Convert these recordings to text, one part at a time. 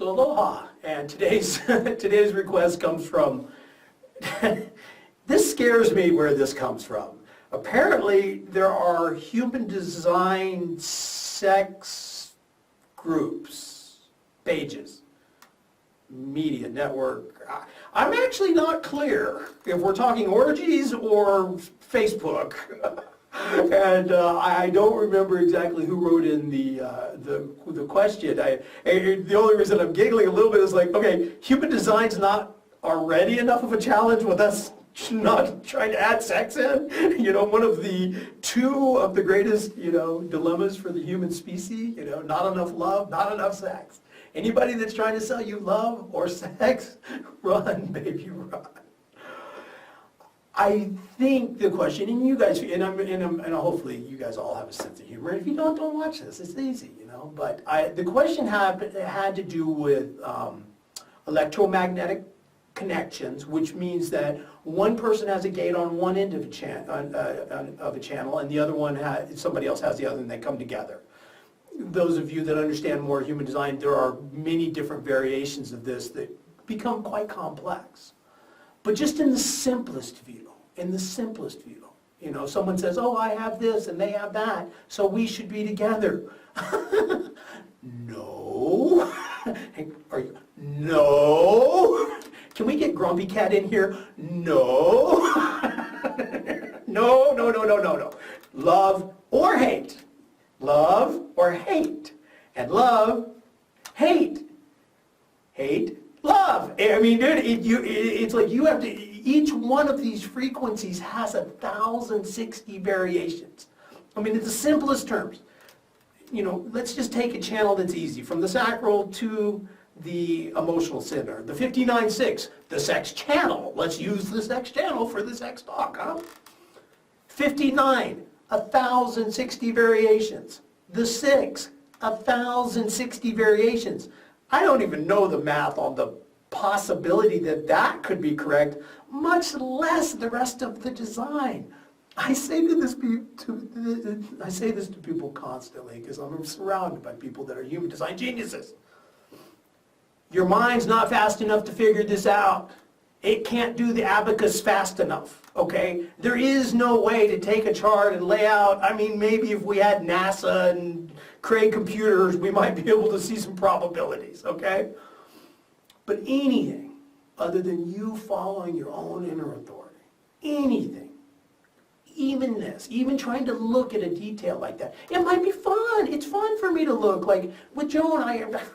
So aloha, and today's request comes from, this scares me where this comes from. Apparently there are human design sex groups, pages, media network. I'm actually not clear if we're talking orgies or Facebook. And I don't remember exactly who wrote in the question. The only reason I'm giggling a little bit is like, okay, human design's not already enough of a challenge with us not trying to add sex in. You know, one of the two of the greatest, dilemmas for the human species, not enough love, not enough sex. Anybody that's trying to sell you love or sex, run, baby, run. I think the question, and you guys, and hopefully you guys all have a sense of humor. If you don't watch this. It's easy, But the question had to do with electromagnetic connections, which means that one person has a gate on one end of a channel, and the other one somebody else has the other, and they come together. Those of you that understand more human design, there are many different variations of this that become quite complex. But just in the simplest view, someone says, oh, I have this and they have that, so we should be together. No. No. Can we get Grumpy Cat in here? No. No. Love or hate. Love or hate. And love, hate. Hate, love. I mean, dude, it's like you have to, each one of these frequencies has 1,060 variations. I mean, in the simplest terms. Let's just take a channel that's easy, from the sacral to the emotional center. The 59.6, the sex channel. Let's use the sex channel for the sex talk, huh? 59, 1,060 variations. The 6, 1,060 variations. I don't even know the math on the possibility that could be correct, much less the rest of the design. I say this to people constantly because I'm surrounded by people that are human design geniuses. Your mind's not fast enough to figure this out. It can't do the abacus fast enough, okay? There is no way to take a chart and lay out, I mean, maybe if we had NASA and Cray computers, we might be able to see some probabilities, okay? But anything other than you following your own inner authority, anything, even this, even trying to look at a detail like that, it might be fun. It's fun for me to look. Like with Joan,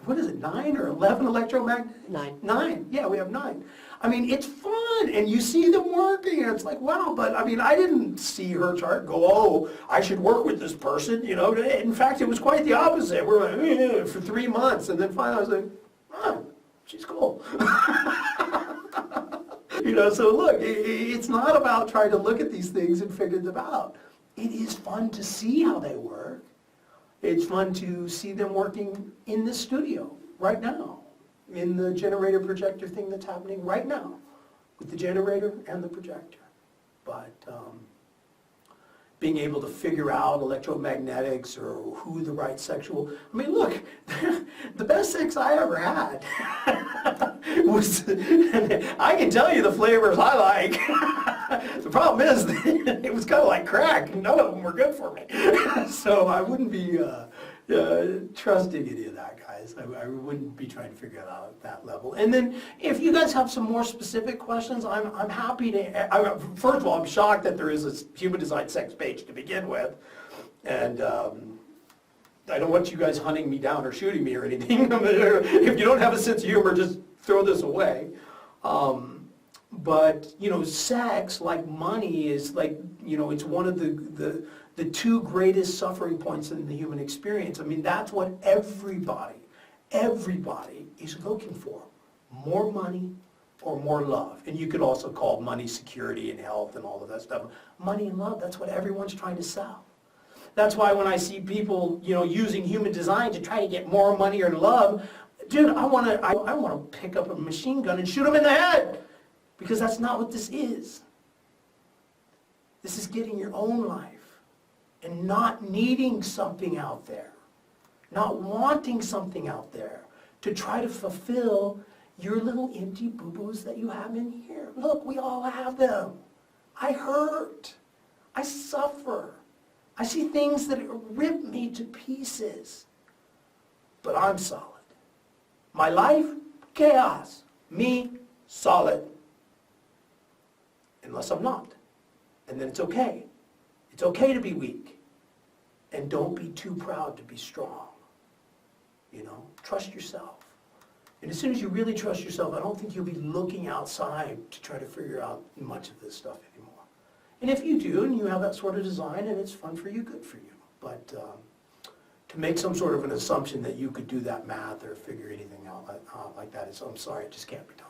what is it, 9 or 11 electromagnets? 9. 9, yeah, we have 9. I mean, it's fun, and you see them working, and it's like, wow, but I mean, I didn't see her chart and go, oh, I should work with this person, In fact, it was quite the opposite. We're like, for 3 months, and then finally I was like, oh, she's cool. So look, it's not about trying to look at these things and figure them out. It is fun to see how they work. It's fun to see them working in the studio right now, in the generator projector thing that's happening right now with the generator and the projector. But being able to figure out electromagnetics or who the right sexual, I mean, look, the best sex I ever had was, I can tell you the flavors I like. The problem is it was kind of like crack. None of them were good for me. So I wouldn't be trusting any of that, guys. I wouldn't be trying to figure it out at that level. And then if you guys have some more specific questions, I'm happy to, first of all, I'm shocked that there is a human design sex page to begin with. And I don't want you guys hunting me down or shooting me or anything. If you don't have a sense of humor, just throw this away. But, sex, like money, is like, it's one of the two greatest suffering points in the human experience. I mean, that's what everybody is looking for. More money or more love. And you could also call money security and health and all of that stuff. Money and love, that's what everyone's trying to sell. That's why when I see people, using human design to try to get more money or love, dude, I want to pick up a machine gun and shoot them in the head. Because that's not what this is. This is getting your own life and not needing something out there, not wanting something out there, to try to fulfill your little empty boo-boos that you have in here. Look, we all have them. I hurt. I suffer. I see things that rip me to pieces. But I'm solid. My life, chaos. Me, solid. Unless I'm not. And then it's okay. It's okay to be weak. And don't be too proud to be strong. You know, trust yourself. And as soon as you really trust yourself, I don't think you'll be looking outside to try to figure out much of this stuff anymore. And if you do, and you have that sort of design, and it's fun for you, good for you. But to make some sort of an assumption that you could do that math or figure anything out like that is, I'm sorry, it just can't be done.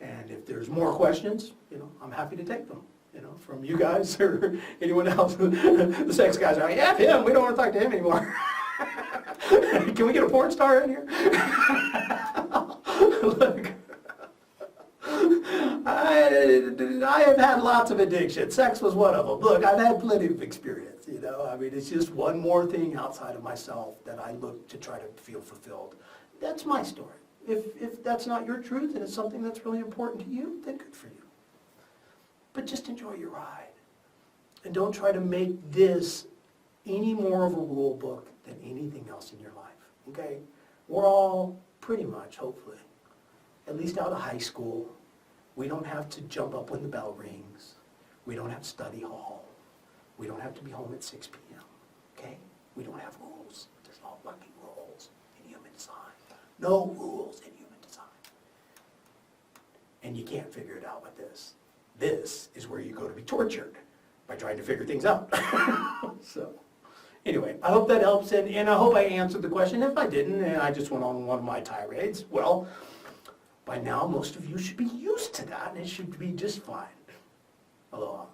And if there's more questions, you know, I'm happy to take them, you know, from you guys or anyone else. The sex guys are like, yeah, him, we don't want to talk to him anymore. Can we get a porn star in here? Look, I have had lots of addictions. Sex was one of them. Look, I've had plenty of experience, you know. I mean, it's just one more thing outside of myself that I look to try to feel fulfilled. That's my story. If that's not your truth and it's something that's really important to you, then good for you. But just enjoy your ride. And don't try to make this any more of a rule book than anything else in your life, okay? We're all pretty much, hopefully, at least out of high school. We don't have to jump up when the bell rings. We don't have study hall. We don't have to be home at 6 p.m., okay? We don't have rules. There's no fucking rules in human design. No rules in human design. And you can't figure it out with this. This is where you go to be tortured by trying to figure things out. So, anyway, I hope that helps, and I hope I answered the question. If I didn't, and I just went on one of my tirades, well, by now most of you should be used to that, and it should be just fine. Aloha.